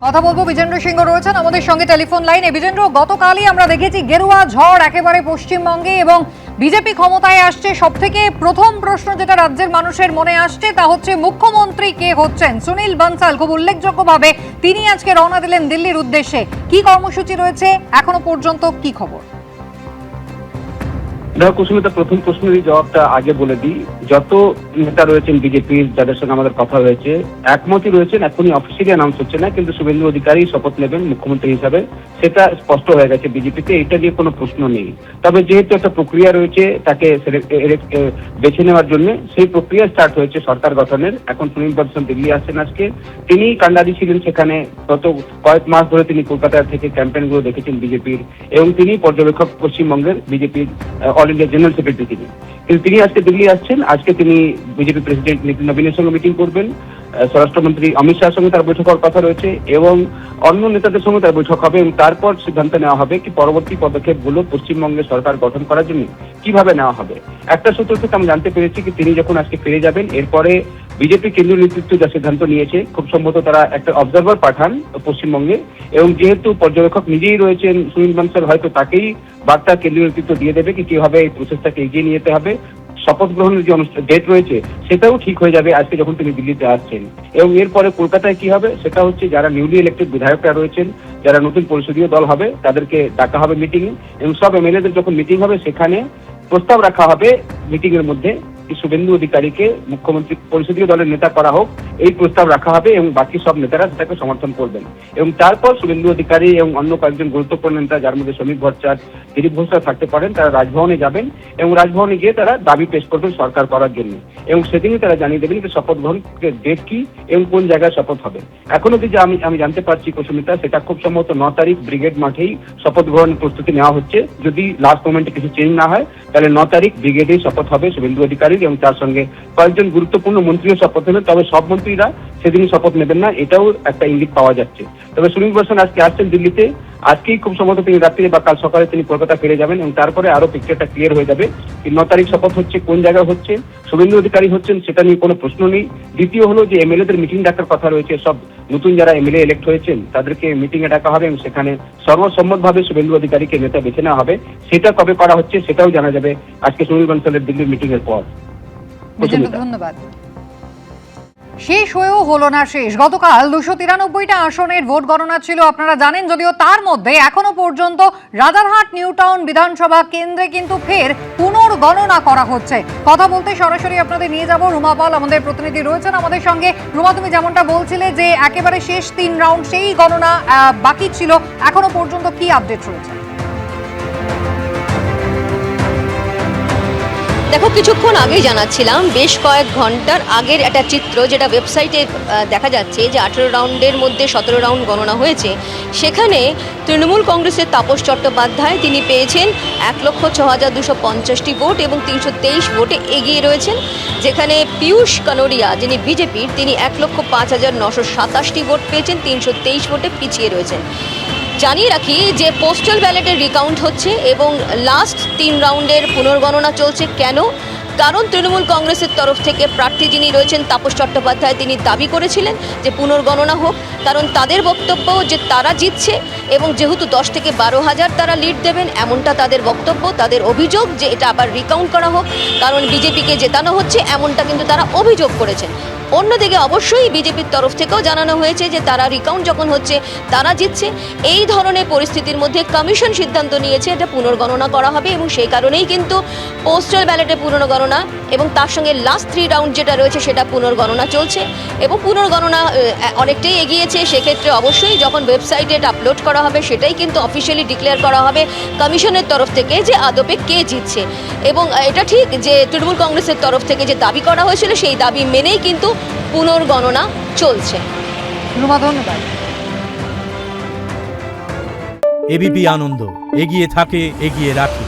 কথা বলবো বিজেন্দ্র সিংহ রয়েছেন আমাদের সঙ্গে টেলিফোন লাইনে। বিজেন্দ্র, গতকালই আমরা দেখেছি গেরুয়া ঝড় একেবারে পশ্চিমবঙ্গে এবং বিজেপি ক্ষমতায় আসছে। সবথেকে প্রথম প্রশ্ন যেটা রাজ্যের মানুষের মনে আসছে তা হচ্ছে মুখ্যমন্ত্রী কে হচ্ছেন। সুনীল বানসাল খুব উল্লেখযোগ্যভাবে তিনি আজকে রওনা দিলেন দিল্লির উদ্দেশ্যে। কি কর্মসূচি রয়েছে, এখনো পর্যন্ত কি খবর? দেখো কুসুমিতা, প্রথম প্রশ্নেরই জবাবটা আগে বলে দিই। যত নেতা রয়েছেন বিজেপির, যাদের সঙ্গে আমাদের কথা হয়েছে, একমতই রয়েছেন। এখনই অফিসিয়ালি অ্যানাউন্স হচ্ছে না, কিন্তু শুভেন্দু অধিকারী শপথ নেবেন মুখ্যমন্ত্রী হিসাবে, সেটা স্পষ্ট হয়ে গেছে বিজেপিতে। এটা নিয়ে কোনো প্রশ্ন নেই। তবে যেহেতু একটা প্রক্রিয়া রয়েছে তাকে বেছে নেওয়ার জন্য, সেই প্রক্রিয়া স্টার্ট হয়েছে সরকার গঠনের। এখন সুনীল বানসাল দিল্লি আসছেন আজকে। তিনি কান্ডারি ছিলেন সেখানে, গত কয়েক মাস ধরে তিনি কলকাতা থেকে ক্যাম্পেইনগুলো দেখেছেন বিজেপির, এবং তিনি পর্যবেক্ষক পশ্চিমবঙ্গের বিজেপির অল ইন্ডিয়া জেনারেল সেক্রেটারি তিনি। কিন্তু তিনি আজকে দিল্লি আসছেন। আজকে তিনি বিজেপি প্রেসিডেন্ট নিতিন নবীনের সঙ্গে মিটিং করবেন, স্বরাষ্ট্রমন্ত্রী অমিত শাহের সঙ্গে তার বৈঠক হওয়ার কথা রয়েছে, এবং অন্য নেতাদের সঙ্গে তার বৈঠক হবে, এবং তারপর সিদ্ধান্ত নেওয়া হবে কি পরবর্তী পদক্ষেপগুলো পশ্চিমবঙ্গে সরকার গঠন করার জন্য কিভাবে নেওয়া হবে। একটা সূত্র থেকে আমি জানতে পেরেছি কি তিনি যখন আজকে ফিরে যাবেন, এরপরে বিজেপি কেন্দ্রীয় নেতৃত্ব যা সিদ্ধান্ত নিয়েছে, খুব সম্ভবত তারা একটা অবজারভার পাঠান পশ্চিমবঙ্গে, এবং যেহেতু পর্যবেক্ষক নিজেই রয়েছেন সুনীল বানসাল, হয়তো তাকেই বার্তা কেন্দ্রীয় নেতৃত্ব দিয়ে দেবে কি কিভাবে এই প্রসেসটাকে এগিয়ে নিয়ে যেতে হবে। শপথ গ্রহণের যে ডেট রয়েছে সেটাও ঠিক হয়ে যাবে আজকে যখন তিনি দিল্লিতে আসছেন। এবং এরপরে কলকাতায় কি হবে সেটা হচ্ছে, যারা নিউলি ইলেক্টেড বিধায়করা রয়েছেন, যারা নতুন পরিষদীয় দল হবে, তাদেরকে ডাকা হবে মিটিং এ, এবং সব এমএলএদের যখন মিটিং হবে সেখানে প্রস্তাব রাখা হবে মিটিং এর মধ্যে শুভেন্দু অধিকারীকে মুখ্যমন্ত্রী পরিষদীয় দলের নেতা করা হোক, এই প্রস্তাব রাখা হবে, এবং বাকি সব নেতারা সেটাকে সমর্থন করবেন। এবং তারপর শুভেন্দু অধিকারী এবং অন্য কয়েকজন গুরুত্বপূর্ণ নেতা, যার মধ্যে শ্রমিক ভট্টাচার্য, দিলীপ ঘোষরা থাকতে পারেন, তারা রাজভবনে যাবেন, এবং রাজভবনে গিয়ে তারা দাবি পেশ করবেন সরকার করার জন্য, এবং সেদিনই তারা জানিয়ে দেবেন যে শপথ গ্রহণের ডেট কি এবং কোন জায়গায় শপথ হবে। এখন অব্দি যে আমি জানতে পারছি কুসুমিতা, সেটা খুব সম্ভবত 9 তারিখ ব্রিগেড মাঠেই শপথ গ্রহণের প্রস্তুতি নেওয়া হচ্ছে। যদি লাস্ট মোমেন্টে কিছু চেঞ্জ না হয়, তাহলে 9 তারিখ ব্রিগেডেই শপথ হবে শুভেন্দু অধিকারী, এবং তার সঙ্গে কয়েকজন গুরুত্বপূর্ণ মন্ত্রীও শপথ নেবেন। তবে সব মন্ত্রীরা সেদিনই শপথ নেবেন না, এটাও একটা ইঙ্গিত পাওয়া যাচ্ছে। তবে সুনীল বানসাল আজকে আসছেন দিল্লিতে। আজকেই খুব সম্ভবত তিনি রাত্রে বা কাল সকালে তিনি কলকাতা ফিরে যাবেন, এবং তারপরে আরো পিকচারটা ক্লিয়ার হয়ে যাবে। 9 তারিখ শপথ হচ্ছে, কোন জায়গায় হচ্ছে, শুভেন্দু অধিকারী হচ্ছেন, সেটা নিয়ে কোনো প্রশ্ন নেই। দ্বিতীয় হলো যে এমএলএদের মিটিং ডাকার কথা রয়েছে, সব নতুন যারা এমএলএ ইলেক্ট হয়েছেন তাদেরকে মিটিং এ ডাকা হবে, এবং সেখানে সর্বসম্মতভাবে শুভেন্দু অধিকারীকে নেতা বেছে নেওয়া হবে। সেটা কবে করা হচ্ছে সেটাও জানা যাবে আজকে সুনীল বানসালের দিল্লির মিটিং এর পর। ধন্যবাদ। শেষ হয়েও হলো না শেষ। গতকাল 293টা আসনের ভোট গণনা ছিল, আপনারা জানেন। যদিও তার মধ্যে এখনো পর্যন্ত রাজারহাট নিউ টাউন বিধানসভা কেন্দ্রে কিন্তু ফের পুনর্গণনা করা হচ্ছে। কথা বলতে সরাসরি আপনাদের নিয়ে যাব, রুমা পাল আমাদের প্রতিনিধি রয়েছেন আমাদের সঙ্গে। রুমা, তুমি যেমনটা বলছিলে যে একেবারে শেষ 3 রাউন্ড, সেই গণনা বাকি ছিল, এখনো পর্যন্ত কি আপডেট রয়েছে? দেখো, কিছুক্ষণ আগেই জানাচ্ছিলাম, বেশ কয়েক ঘন্টার আগের একটা চিত্র যেটা ওয়েবসাইটে দেখা যাচ্ছে যে 18 রাউন্ডের মধ্যে 17 রাউন্ড গণনা হয়েছে। সেখানে তৃণমূল কংগ্রেসের তাপস চট্টোপাধ্যায় তিনি পেয়েছেন 1,06,250টি ভোট এবং 323 ভোটে এগিয়ে রয়েছেন। যেখানে পীয়ূষ কানোরিয়া যিনি বিজেপির, তিনি 1,05,927টি ভোট পেয়েছেন, 323 ভোটে পিছিয়ে রয়েছেন। জানিয়ে রাখি যে পোস্টাল ব্যালটের রিকাউন্ট হচ্ছে এবং লাস্ট 3 রাউন্ডের পুনর্গণনা চলছে। কেন? কারণ তৃণমূল কংগ্রেসের তরফ থেকে প্রার্থী যিনি রয়েছেন তাপস চট্টোপাধ্যায়, তিনি দাবি করেছিলেন যে পুনর্গণনা হোক, কারণ তাদের বক্তব্য যে তারা জিতছে এবং যেহেতু 10 থেকে 12,000 তারা লিড দেবেন, এমনটা তাদের বক্তব্য। তাদের অভিযোগ যে এটা আবার রিকাউন্ট করা হোক, কারণ বিজেপিকে জেতানো হচ্ছে, এমনটা কিন্তু তারা অভিযোগ করেছেন। অন্যদিকে অবশ্যই বিজেপির তরফ থেকেও জানানো হয়েছে যে তারা রিকাউন্ট যখন হচ্ছে তারা জিতছে। এই ধরনের পরিস্থিতির মধ্যে কমিশন সিদ্ধান্ত নিয়েছে এটা পুনর্গণনা করা হবে, এবং সেই কারণেই কিন্তু পোস্টাল ব্যালটে পুনর্গণনা এবং তার সঙ্গে লাস্ট 3 রাউন্ড যেটা রয়েছে সেটা পুনর্গণনা চলছে, এবং পুনর্গণনা অনেকটাই এগিয়েছে। সেক্ষেত্রে অবশ্যই যখন ওয়েবসাইটে এটা আপলোড করা হবে, সেটাই কিন্তু অফিসিয়ালি ডিক্লেয়ার করা হবে কমিশনের তরফ থেকে যে আদপে কে জিতছে। এবং এটা ঠিক যে তৃণমূল কংগ্রেসের তরফ থেকে যে দাবি করা হয়েছিল, সেই দাবি মেনেই কিন্তু পুনর্গণনা চলছে। ধন্যবাদ। এবিপি আনন্দ, এগিয়ে থাকে, এগিয়ে রাখে।